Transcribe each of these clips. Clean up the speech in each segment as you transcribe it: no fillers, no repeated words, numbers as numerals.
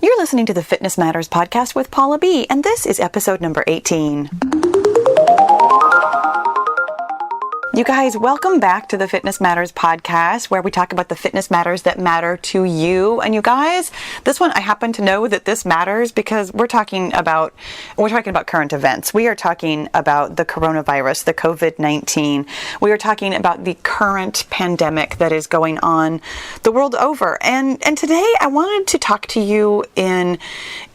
You're listening to the Fitness Matters podcast with Paula B., and this is episode number 18. You guys, welcome back to the Fitness Matters podcast, where we talk about the fitness matters that matter to you. And you guys, this one, I happen to know that this matters because we're talking about current events. We are talking about the coronavirus, the COVID-19. We are talking about the current pandemic that is going on the world over. And today I wanted to talk to you in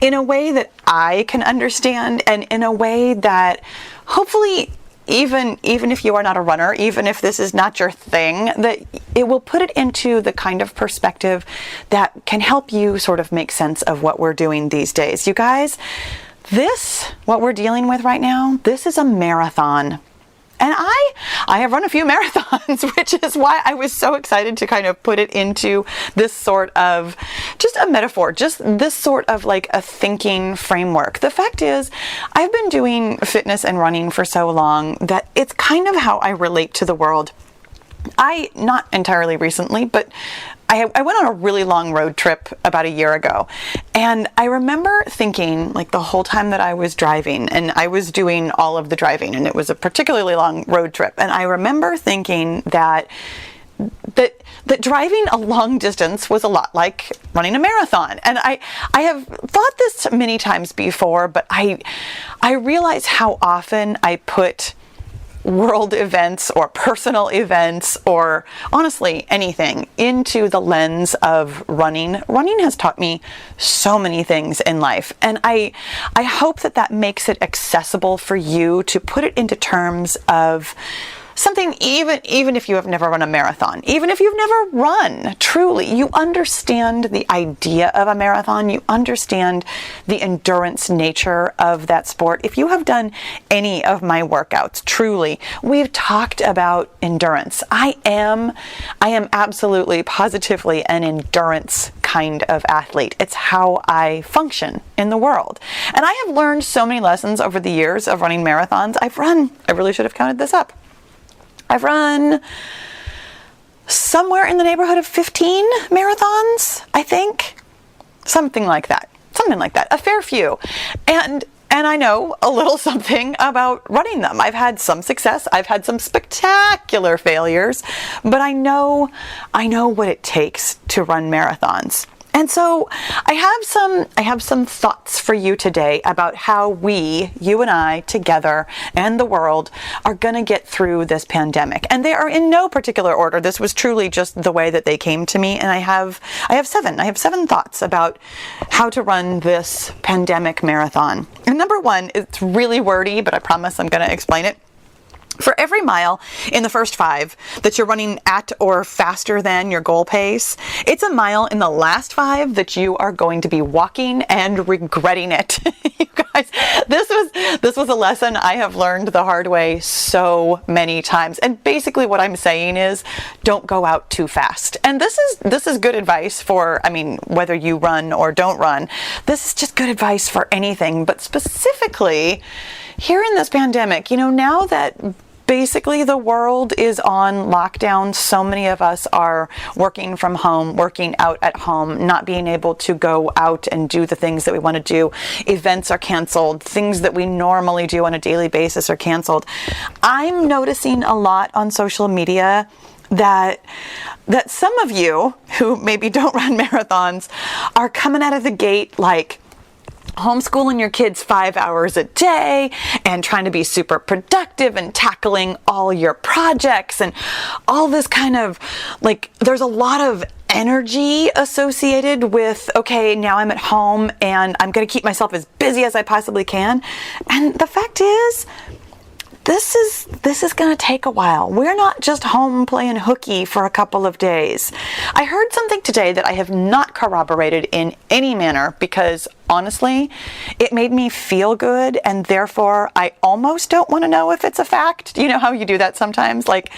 a way that I can understand, and in a way that hopefully even if you are not a runner, even if this is not your thing, that it will put it into the kind of perspective that can help you sort of make sense of what we're doing these days. You guys, what we're dealing with right now, this is a marathon. And I have run a few marathons, which is why I was so excited to kind of put it into this sort of just a metaphor, just this sort of like a thinking framework. The fact is, I've been doing fitness and running for so long that it's kind of how I relate to the world. Not entirely recently, but I went on a really long road trip about a year ago, and I remember thinking, like, the whole time that I was driving, and I was doing all of the driving, and it was a particularly long road trip, and I remember thinking that driving a long distance was a lot like running a marathon. And I have thought this many times before, but I realize how often I put world events or personal events or honestly anything into the lens of running. Running has taught me so many things in life, and I hope that makes it accessible for you to put it into terms of something, even if you have never run a marathon, even if you've never run, truly, you understand the idea of a marathon, you understand the endurance nature of that sport. If you have done any of my workouts, truly, we've talked about endurance. I am absolutely, positively an endurance kind of athlete. It's how I function in the world. And I have learned so many lessons over the years of running marathons. I really should have counted this up. I've run somewhere in the neighborhood of 15 marathons, I think. Something like that, a fair few. And I know a little something about running them. I've had some success, I've had some spectacular failures, but I know what it takes to run marathons. And so I have some thoughts for you today about how you and I together and the world are going to get through this pandemic. And they are in no particular order. This was truly just the way that they came to me. And I have seven thoughts about how to run this pandemic marathon. And number one, it's really wordy, but I promise I'm going to explain it. For every mile in the first 5 that you're running at or faster than your goal pace, it's a mile in the last 5 that you are going to be walking and regretting it. You guys, this was a lesson I have learned the hard way so many times. And basically what I'm saying is, don't go out too fast. And this is good advice for, whether you run or don't run. This is just good advice for anything, but specifically here in this pandemic, now that basically the world is on lockdown, so many of us are working from home, working out at home, not being able to go out and do the things that we want to do. Events are canceled. Things that we normally do on a daily basis are canceled. I'm noticing a lot on social media that some of you who maybe don't run marathons are coming out of the gate like homeschooling your kids 5 hours a day and trying to be super productive and tackling all your projects and all this kind of there's a lot of energy associated with, okay, now I'm at home and I'm going to keep myself as busy as I possibly can. And the fact is, this is going to take a while. We're not just home playing hooky for a couple of days. I heard something today that I have not corroborated in any manner because honestly, it made me feel good, and therefore I almost don't want to know if it's a fact. You know how you do that sometimes? Like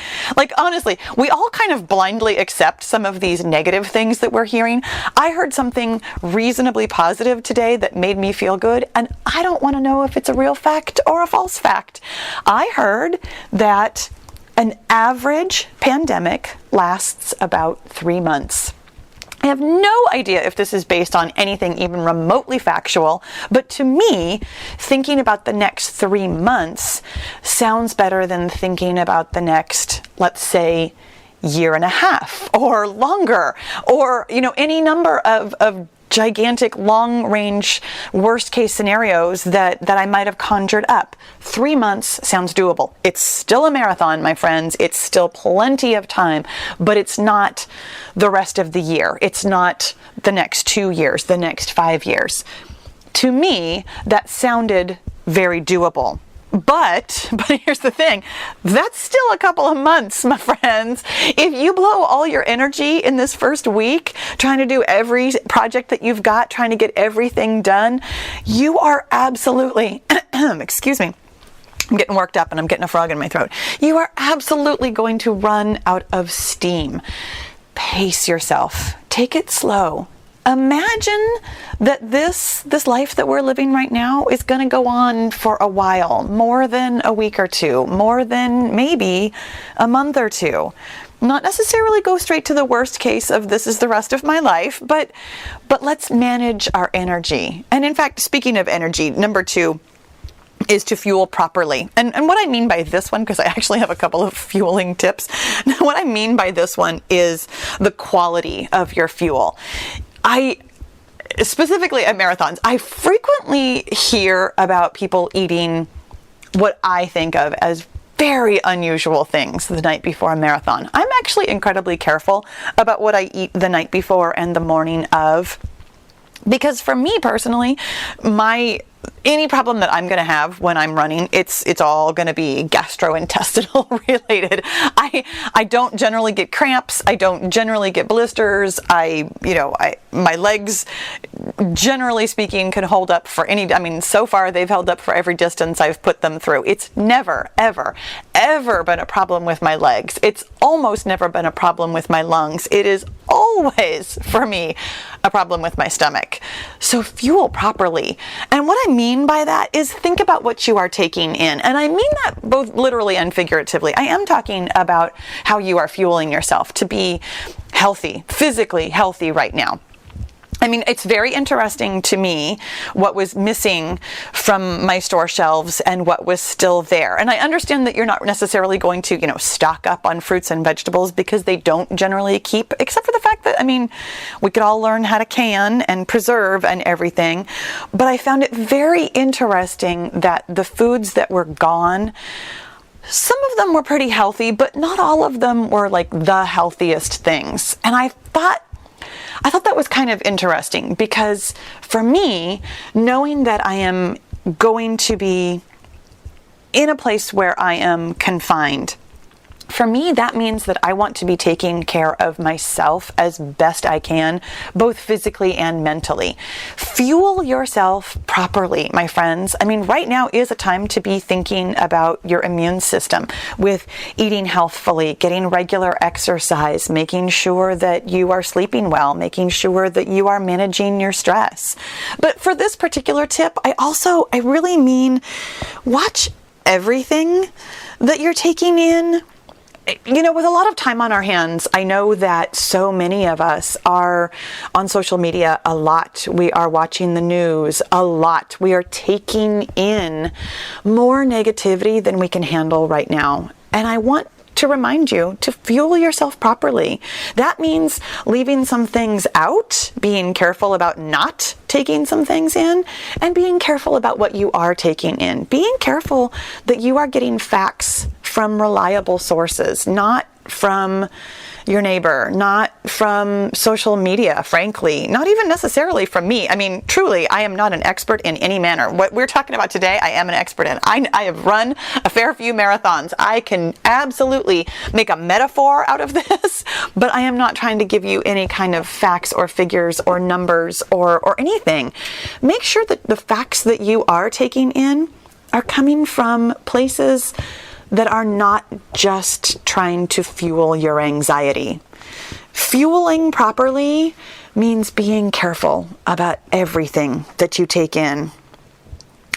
honestly, we all kind of blindly accept some of these negative things that we're hearing. I heard something reasonably positive today that made me feel good, and I don't want to know if it's a real fact or a false fact. I heard that an average pandemic lasts about 3 months. I have no idea if this is based on anything even remotely factual, but to me, thinking about the next 3 months sounds better than thinking about the next, let's say, year and a half or longer, or, any number of gigantic long-range worst-case scenarios that I might have conjured up. 3 months sounds doable. It's still a marathon, my friends. It's still plenty of time, but it's not the rest of the year. It's not the next 2 years, the next 5 years. To me, that sounded very doable. But here's the thing, that's still a couple of months, my friends. If you blow all your energy in this first week trying to do every project that you've got, trying to get everything done, you are absolutely, excuse me, I'm getting worked up and I'm getting a frog in my throat. You are absolutely going to run out of steam. Pace yourself. Take it slow. Imagine that this life that we're living right now is going to go on for a while, more than a week or two, more than maybe a month or two. Not necessarily go straight to the worst case of this is the rest of my life, but let's manage our energy. And in fact, speaking of energy, number 2 is to fuel properly. And what I mean by this one, because I actually have a couple of fueling tips, what I mean by this one is the quality of your fuel. Specifically at marathons, I frequently hear about people eating what I think of as very unusual things the night before a marathon. I'm actually incredibly careful about what I eat the night before and the morning of, because for me personally, any problem that I'm going to have when I'm running, it's all going to be gastrointestinal related. I don't generally get cramps. I don't generally get blisters. My legs, generally speaking, can hold up for so far they've held up for every distance I've put them through. It's never, ever, ever been a problem with my legs. It's almost never been a problem with my lungs. It is always, for me, a problem with my stomach. So fuel properly. And what I mean by that is think about what you are taking in. And I mean that both literally and figuratively. I am talking about how you are fueling yourself to be healthy, physically healthy right now. I mean, it's very interesting to me what was missing from my store shelves and what was still there. And I understand that you're not necessarily going to, stock up on fruits and vegetables because they don't generally keep, except for the fact that, we could all learn how to can and preserve and everything. But I found it very interesting that the foods that were gone, some of them were pretty healthy, but not all of them were like the healthiest things. And I thought that was kind of interesting because for me, knowing that I am going to be in a place where I am confined, for me, that means that I want to be taking care of myself as best I can, both physically and mentally. Fuel yourself properly, my friends. Right now is a time to be thinking about your immune system with eating healthfully, getting regular exercise, making sure that you are sleeping well, making sure that you are managing your stress. But for this particular tip, I really mean watch everything that you're taking in. With a lot of time on our hands, I know that so many of us are on social media a lot. We are watching the news a lot. We are taking in more negativity than we can handle right now. And I want to remind you to fuel yourself properly. That means leaving some things out, being careful about not taking some things in, and being careful about what you are taking in. Being careful that you are getting facts from reliable sources, not from your neighbor, not from social media, frankly, not even necessarily from me. Truly, I am not an expert in any manner. What we're talking about today, I am an expert in. I have run a fair few marathons. I can absolutely make a metaphor out of this, but I am not trying to give you any kind of facts or figures or numbers or anything. Make sure that the facts that you are taking in are coming from places that are not just trying to fuel your anxiety. Fueling properly means being careful about everything that you take in.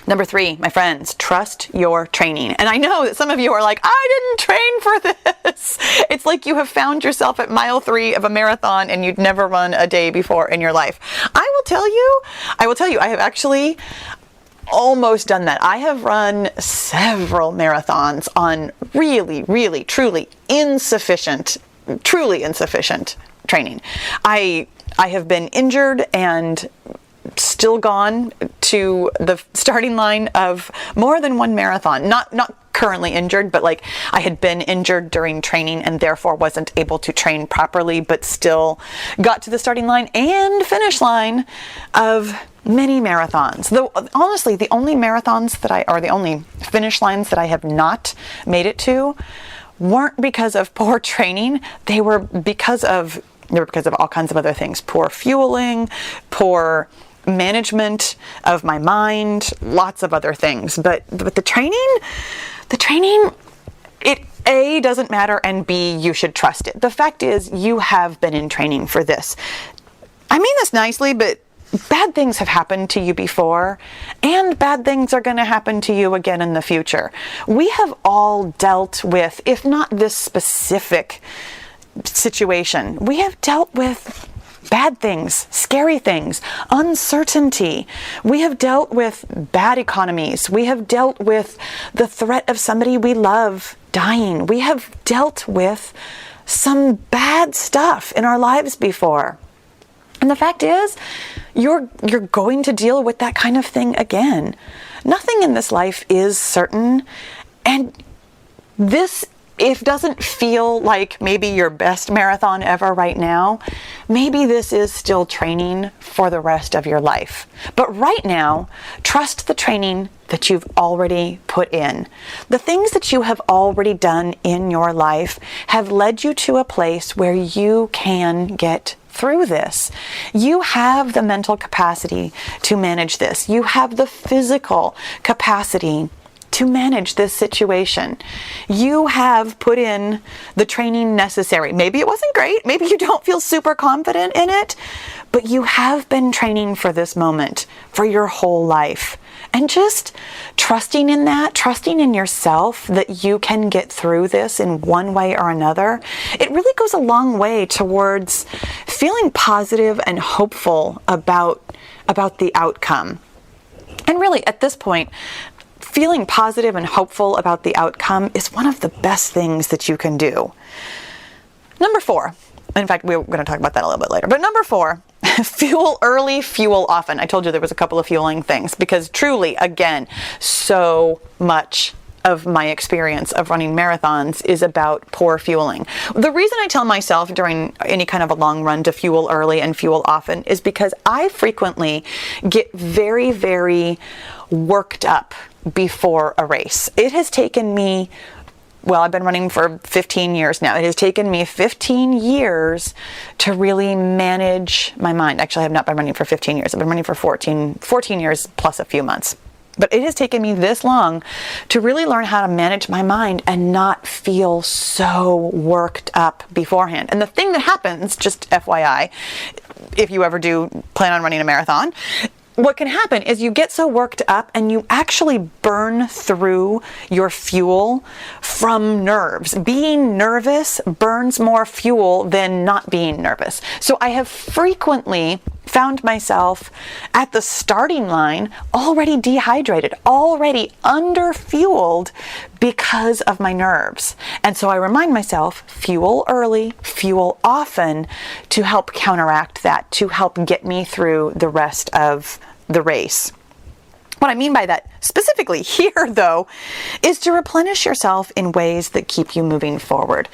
Number 3, my friends, trust your training. And I know that some of you are like, I didn't train for this. It's like you have found yourself at mile 3 of a marathon and you'd never run a day before in your life. I will tell you, I have actually almost done that. I have run several marathons on really, truly insufficient training. I have been injured and still gone to the starting line of more than one marathon. Not currently injured, but like I had been injured during training and therefore wasn't able to train properly, but still got to the starting line and finish line of many marathons. Though honestly, the only finish lines that I have not made it to weren't because of poor training. They were because of all kinds of other things. Poor fueling, poor management of my mind, lots of other things. But the training, it A, doesn't matter, and B, you should trust it. The fact is, you have been in training for this. I mean this nicely, but bad things have happened to you before, and bad things are going to happen to you again in the future. We have all dealt with, if not this specific situation, we have dealt with bad things, scary things, uncertainty. We have dealt with bad economies. We have dealt with the threat of somebody we love dying. We have dealt with some bad stuff in our lives before. And the fact is, you're going to deal with that kind of thing again. Nothing in this life is certain, and this, if doesn't feel like maybe your best marathon ever right now, maybe this is still training for the rest of your life. But right now, trust the training that you've already put in. The things that you have already done in your life have led you to a place where you can get through this. You have the mental capacity to manage this. You have the physical capacity to manage this situation. You have put in the training necessary. Maybe it wasn't great. Maybe you don't feel super confident in it, but you have been training for this moment for your whole life. And just trusting in that, trusting in yourself that you can get through this in one way or another, it really goes a long way towards feeling positive and hopeful about the outcome. And really, at this point, feeling positive and hopeful about the outcome is one of the best things that you can do. Number 4, in fact, we're going to talk about that a little bit later, but number 4, fuel early, fuel often. I told you there was a couple of fueling things because truly, again, so much of my experience of running marathons is about poor fueling. The reason I tell myself during any kind of a long run to fuel early and fuel often is because I frequently get very, very worked up before a race. It has taken me, I've been running for 15 years now. It has taken me 15 years to really manage my mind. Actually, I have not been running for 15 years. I've been running for 14 years plus a few months. But it has taken me this long to really learn how to manage my mind and not feel so worked up beforehand. And the thing that happens, just FYI, if you ever do plan on running a marathon, what can happen is you get so worked up and you actually burn through your fuel from nerves. Being nervous burns more fuel than not being nervous. So I have frequently found myself at the starting line already dehydrated, already underfueled because of my nerves. And so I remind myself, fuel early, fuel often, to help counteract that, to help get me through the rest of the race. What I mean by that specifically here, though, is to replenish yourself in ways that keep you moving forward.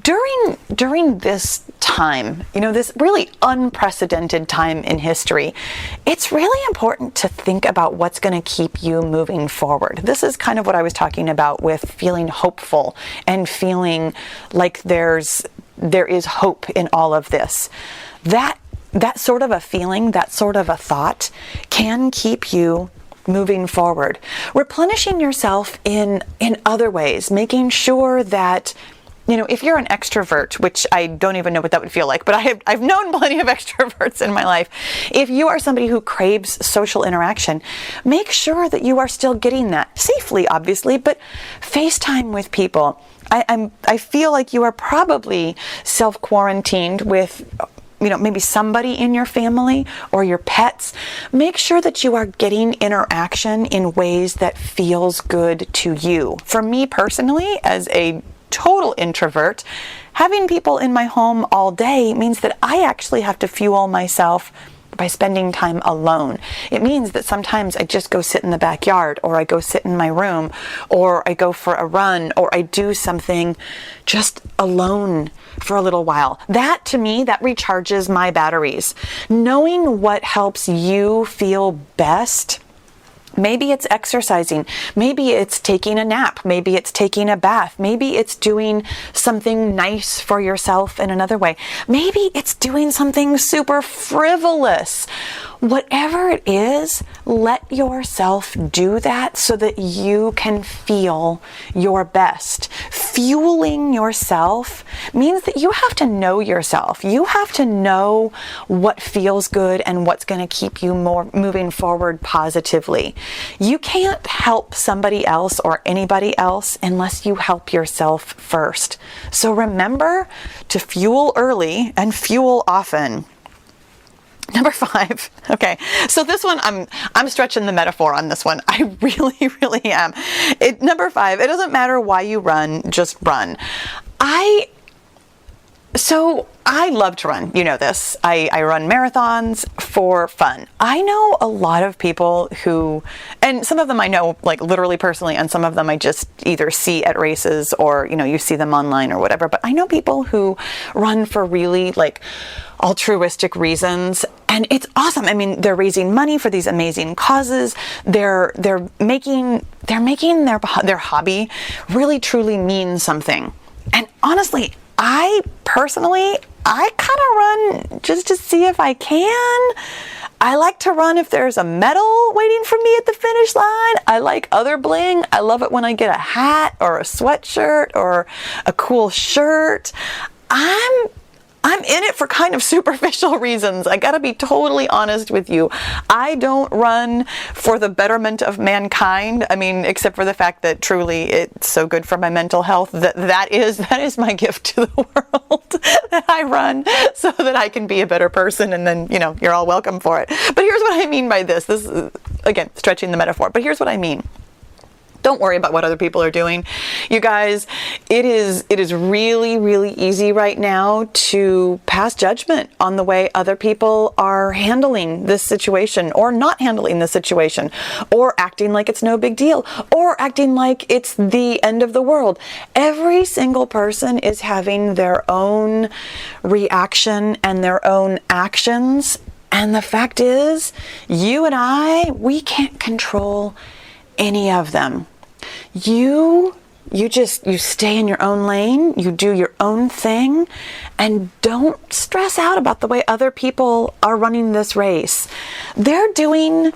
During this time, this really unprecedented time in history, it's really important to think about what's going to keep you moving forward. This is kind of what I was talking about with feeling hopeful and feeling like there is hope in all of this. That sort of a feeling, that sort of a thought can keep you moving forward. Replenishing yourself in other ways, making sure that if you're an extrovert, which I don't even know what that would feel like, but I've known plenty of extroverts in my life. If you are somebody who craves social interaction, make sure that you are still getting that safely, obviously, but FaceTime with people. I feel like you are probably self-quarantined with maybe somebody in your family or your pets. Make sure that you are getting interaction in ways that feels good to you. For me personally, as a total introvert, having people in my home all day means that I actually have to fuel myself by spending time alone. It means that sometimes I just go sit in the backyard, or I go sit in my room, or I go for a run, or I do something just alone for a little while. That, to me, that recharges my batteries. Knowing what helps you feel best. Maybe it's exercising. Maybe it's taking a nap. Maybe it's taking a bath. Maybe it's doing something nice for yourself in another way. Maybe it's doing something super frivolous. Whatever it is, let yourself do that so that you can feel your best. Fueling yourself means that you have to know yourself. You have to know what feels good and what's going to keep you moving forward positively. You can't help somebody else or anybody else unless you help yourself first. So remember to fuel early and fuel often. Number 5. Okay. So this one, I'm stretching the metaphor on this one. I really, really am. Number 5, it doesn't matter why you run, just run. So I love to run. You know this. I run marathons for fun. I know a lot of people who, and some of them I know like literally personally, and some of them I just either see at races or, you see them online or whatever. But I know people who run for really like altruistic reasons, and it's awesome. I mean, they're raising money for these amazing causes. They're making their hobby really truly mean something. And honestly, I personally kind of run just to see if I can. I like to run if there's a medal waiting for me at the finish line. I like other bling. I love it when I get a hat or a sweatshirt or a cool shirt. I'm in it for kind of superficial reasons. I gotta be totally honest with you. I don't run for the betterment of mankind. I mean, except for the fact that truly it's so good for my mental health that is my gift to the world, that I run so that I can be a better person, and then, you're all welcome for it. But here's what I mean by this. This is, again, stretching the metaphor, but here's what I mean. Don't worry about what other people are doing. You guys, it is really, really easy right now to pass judgment on the way other people are handling this situation or not handling this situation, or acting like it's no big deal, or acting like it's the end of the world. Every single person is having their own reaction and their own actions. And the fact is, you and we can't control any of them. You stay in your own lane, you do your own thing, and don't stress out about the way other people are running this race. They're doing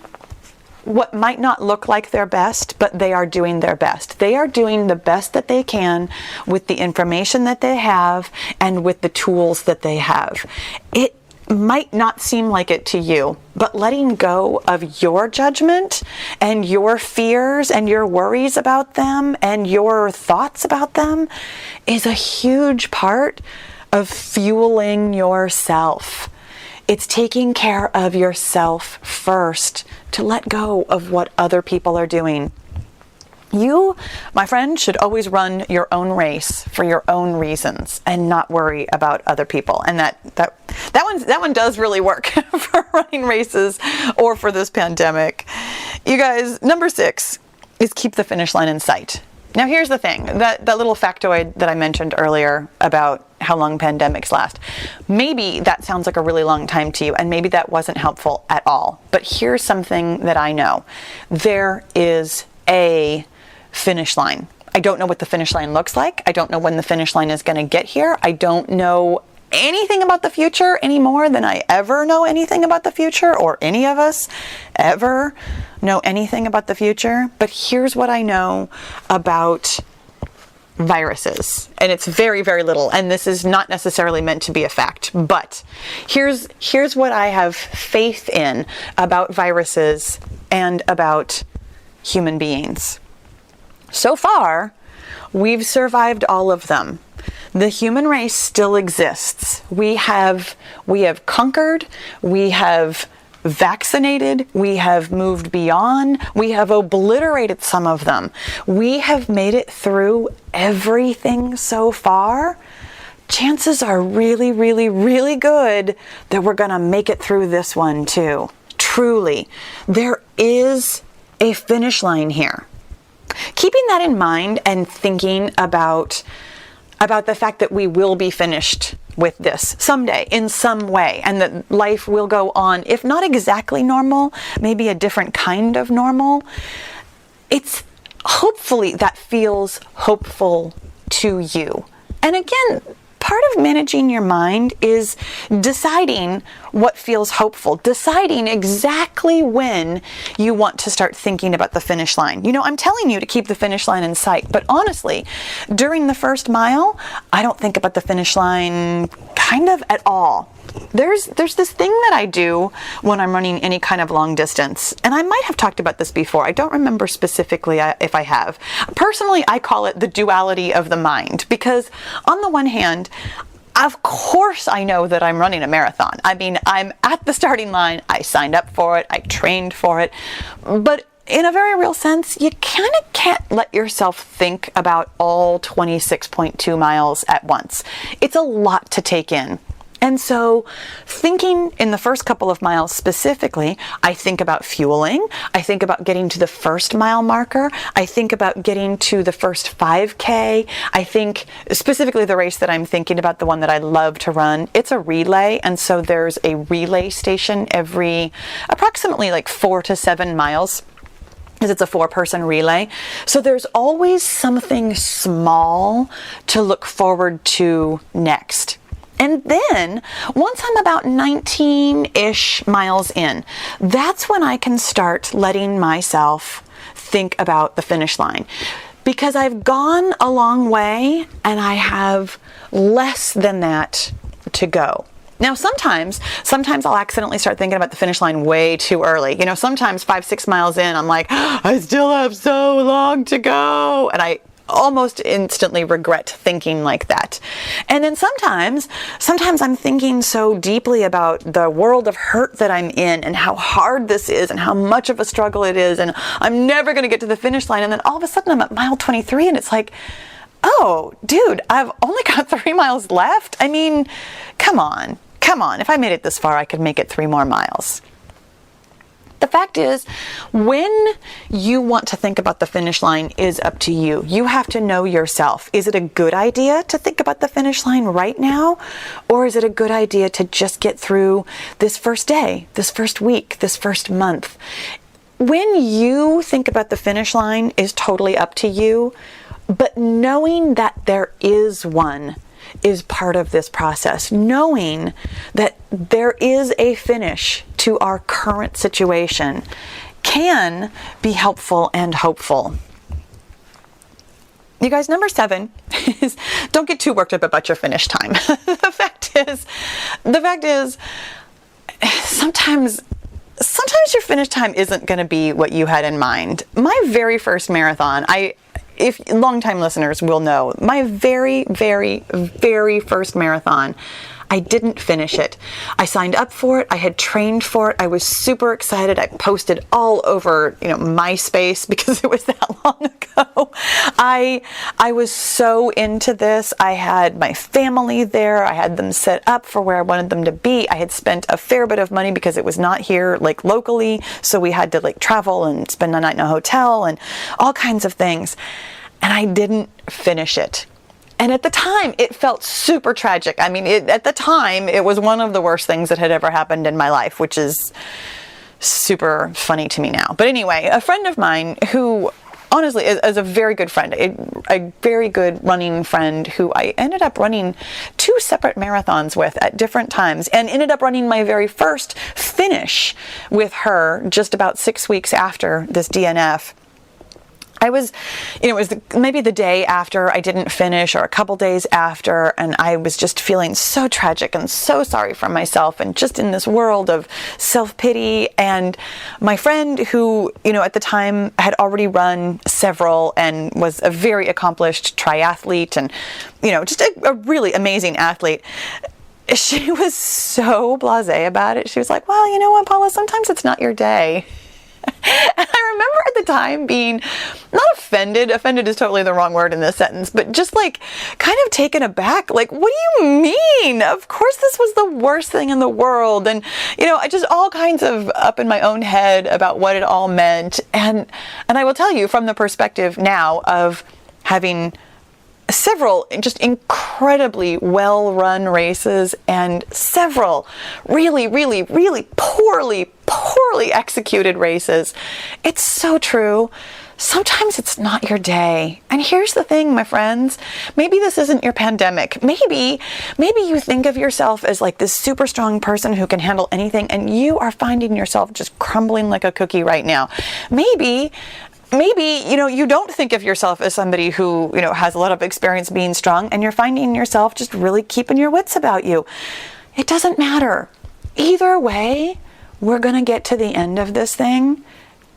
what might not look like their best, but they are doing their best. They are doing the best that they can with the information that they have and with the tools that they have. It might not seem like it to you, but letting go of your judgment and your fears and your worries about them and your thoughts about them is a huge part of fueling yourself. It's taking care of yourself first to let go of what other people are doing. You, my friend, should always run your own race for your own reasons and not worry about other people. And that one does really work for running races or for this pandemic. You guys, number 6 is keep the finish line in sight. Now here's the thing, that little factoid that I mentioned earlier about how long pandemics last. Maybe that sounds like a really long time to you, and maybe that wasn't helpful at all. But here's something that I know. There is a finish line. I don't know what the finish line looks like. I don't know when the finish line is going to get here. I don't know anything about the future any more than I ever know anything about the future, or any of us ever know anything about the future. But here's what I know about viruses. And it's very, very little. And this is not necessarily meant to be a fact. But here's what I have faith in about viruses and about human beings. So far, we've survived all of them. The human race still exists. We have conquered, we have vaccinated, we have moved beyond, we have obliterated some of them. We have made it through everything so far. Chances are really, really, really good that we're going to make it through this one too. Truly, there is a finish line here. Keeping that in mind and thinking about the fact that we will be finished with this someday in some way, and that life will go on, if not exactly normal, maybe a different kind of normal. It's hopefully that feels hopeful to you. And again, part of managing your mind is deciding what feels hopeful, deciding exactly when you want to start thinking about the finish line. You know, I'm telling you to keep the finish line in sight, but honestly, during the first mile, I don't think about the finish line kind of at all. There's this thing that I do when I'm running any kind of long distance, and I might have talked about this before. I don't remember specifically if I have. Personally, I call it the duality of the mind, because on the one hand, of course I know that I'm running a marathon. I mean, I'm at the starting line, I signed up for it, I trained for it, but in a very real sense, you kind of can't let yourself think about all 26.2 miles at once. It's a lot to take in. And so thinking in the first couple of miles specifically, I think about fueling. I think about getting to the first mile marker. I think about getting to the first 5K. I think specifically the race that I'm thinking about, the one that I love to run, it's a relay. And so there's a relay station every approximately like 4 to 7 miles. Because it's a 4-person relay. So there's always something small to look forward to next. And then once I'm about 19-ish miles in, that's when I can start letting myself think about the finish line. Because I've gone a long way and I have less than that to go. Now, sometimes I'll accidentally start thinking about the finish line way too early. You know, sometimes 5-6 miles in, I'm like, I still have so long to go. And I almost instantly regret thinking like that. And then sometimes I'm thinking so deeply about the world of hurt that I'm in and how hard this is and how much of a struggle it is. And I'm never going to get to the finish line. And then all of a sudden I'm at mile 23 and it's like, oh, dude, I've only got 3 miles left. I mean, come on. If I made it this far, I could make it 3 more miles. The fact is, when you want to think about the finish line is up to you. You have to know yourself. Is it a good idea to think about the finish line right now? Or is it a good idea to just get through this first day, this first week, this first month? When you think about the finish line is totally up to you, but knowing that there is one is part of this process. Knowing that there is a finish to our current situation can be helpful and hopeful. You guys, number 7 is don't get too worked up about your finish time. The fact is sometimes your finish time isn't going to be what you had in mind. My very first marathon, if longtime listeners will know, my very, very, very first marathon, I didn't finish it. I signed up for it. I had trained for it. I was super excited. I posted all over, MySpace because it was that long ago. I was so into this. I had my family there. I had them set up for where I wanted them to be. I had spent a fair bit of money because it was not here locally. So we had to travel and spend a night in a hotel and all kinds of things. And I didn't finish it. And at the time, it felt super tragic. I mean, at the time, it was one of the worst things that had ever happened in my life, which is super funny to me now. But anyway, a friend of mine who honestly is a very good friend, a very good running friend who I ended up running 2 separate marathons with at different times and ended up running my very first finish with her just about 6 weeks after this DNF. I was, it was maybe the day after I didn't finish, or a couple days after, and I was just feeling so tragic and so sorry for myself, and just in this world of self-pity. And my friend, who, at the time had already run several and was a very accomplished triathlete and, just a really amazing athlete, she was so blasé about it. She was like, well, you know what, Paula, sometimes it's not your day. And I remember at the time being not offended. Offended is totally the wrong word in this sentence, but just like kind of taken aback. Like, what do you mean? Of course this was the worst thing in the world. And, I just all kinds of up in my own head about what it all meant. And I will tell you, from the perspective now of having several just incredibly well-run races and several really, really, really poorly executed races, it's so true. Sometimes it's not your day. And here's the thing, my friends, maybe this isn't your pandemic. Maybe you think of yourself as like this super strong person who can handle anything, and you are finding yourself just crumbling like a cookie right now. Maybe, you don't think of yourself as somebody who, has a lot of experience being strong, and you're finding yourself just really keeping your wits about you. It doesn't matter. Either way, we're going to get to the end of this thing.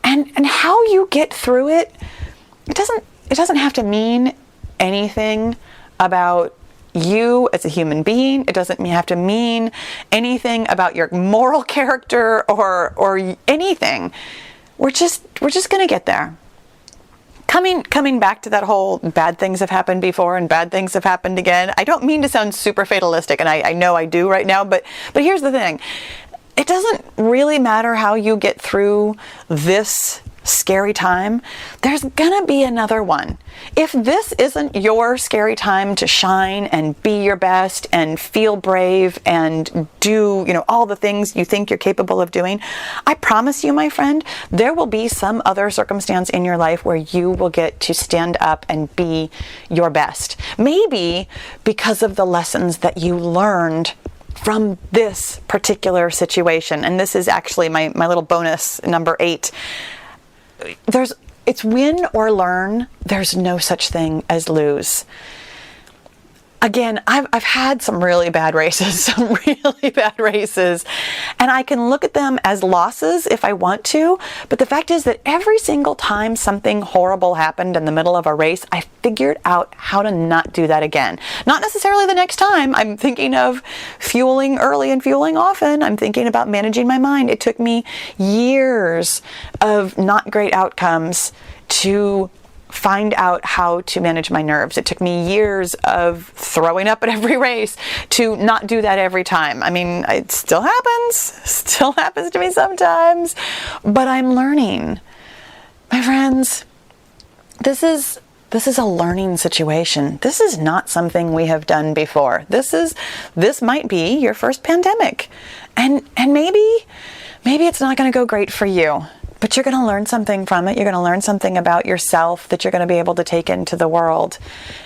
And how you get through it, it doesn't have to mean anything about you as a human being. It doesn't have to mean anything about your moral character or anything. We're just going to get there. Coming back to that whole bad things have happened before and bad things have happened again. I don't mean to sound super fatalistic, and I know I do right now, but here's the thing. It doesn't really matter how you get through this scary time. There's gonna be another one. If this isn't your scary time to shine and be your best and feel brave and do, all the things you think you're capable of doing, I promise you, my friend, there will be some other circumstance in your life where you will get to stand up and be your best. Maybe because of the lessons that you learned from this particular situation. And this is actually my little bonus, number 8. It's win or learn. There's no such thing as lose. Again, I've had some really bad races, and I can look at them as losses if I want to, but the fact is that every single time something horrible happened in the middle of a race, I figured out how to not do that again. Not necessarily the next time. I'm thinking of fueling early and fueling often. I'm thinking about managing my mind. It took me years of not great outcomes to find out how to manage my nerves. It took me years of throwing up at every race to not do that every time. I mean, it still happens to me sometimes, but I'm learning. My friends, this is a learning situation. This is not something we have done before. This might be your first pandemic. And maybe it's not going to go great for you. But you're going to learn something from it. You're going to learn something about yourself that you're going to be able to take into the world.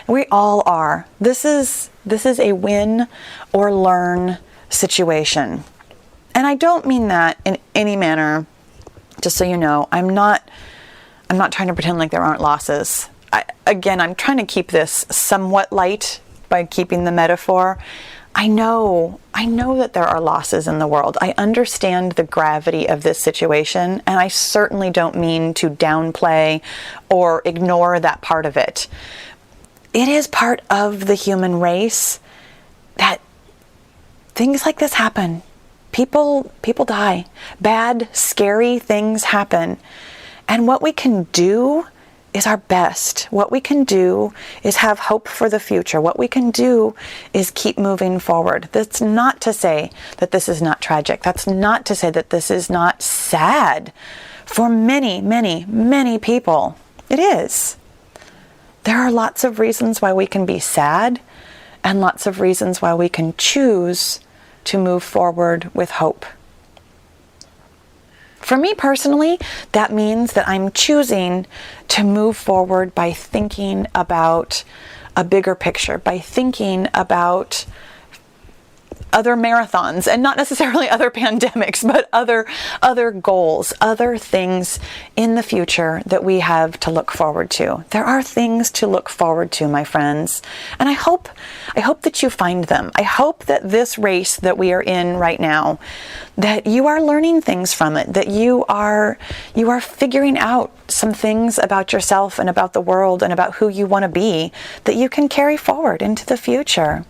We all are. This is a win or learn situation. And I don't mean that in any manner, just so you know. I'm not trying to pretend like there aren't losses. I'm trying to keep this somewhat light by keeping the metaphor. I know that there are losses in the world. I understand the gravity of this situation, and I certainly don't mean to downplay or ignore that part of it. It is part of the human race that things like this happen. People die. Bad, scary things happen. And what we can do is our best. What we can do is have hope for the future. What we can do is keep moving forward. That's not to say that this is not tragic. That's not to say that this is not sad. For many, many, many people, it is. There are lots of reasons why we can be sad, and lots of reasons why we can choose to move forward with hope. For me personally, that means that I'm choosing to move forward by thinking about a bigger picture, by thinking about other marathons, and not necessarily other pandemics, but other goals, other things in the future that we have to look forward to. There are things to look forward to, my friends, and I hope that you find them. I hope that this race that we are in right now, that you are learning things from it, that you are figuring out some things about yourself and about the world and about who you want to be that you can carry forward into the future.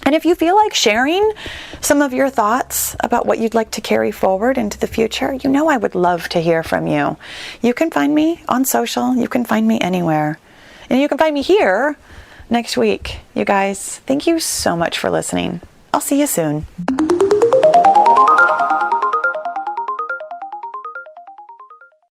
And if you feel like sharing some of your thoughts about what you'd like to carry forward into the future, you know I would love to hear from you. You can find me on social. You can find me anywhere. And you can find me here next week. You guys, thank you so much for listening. I'll see you soon.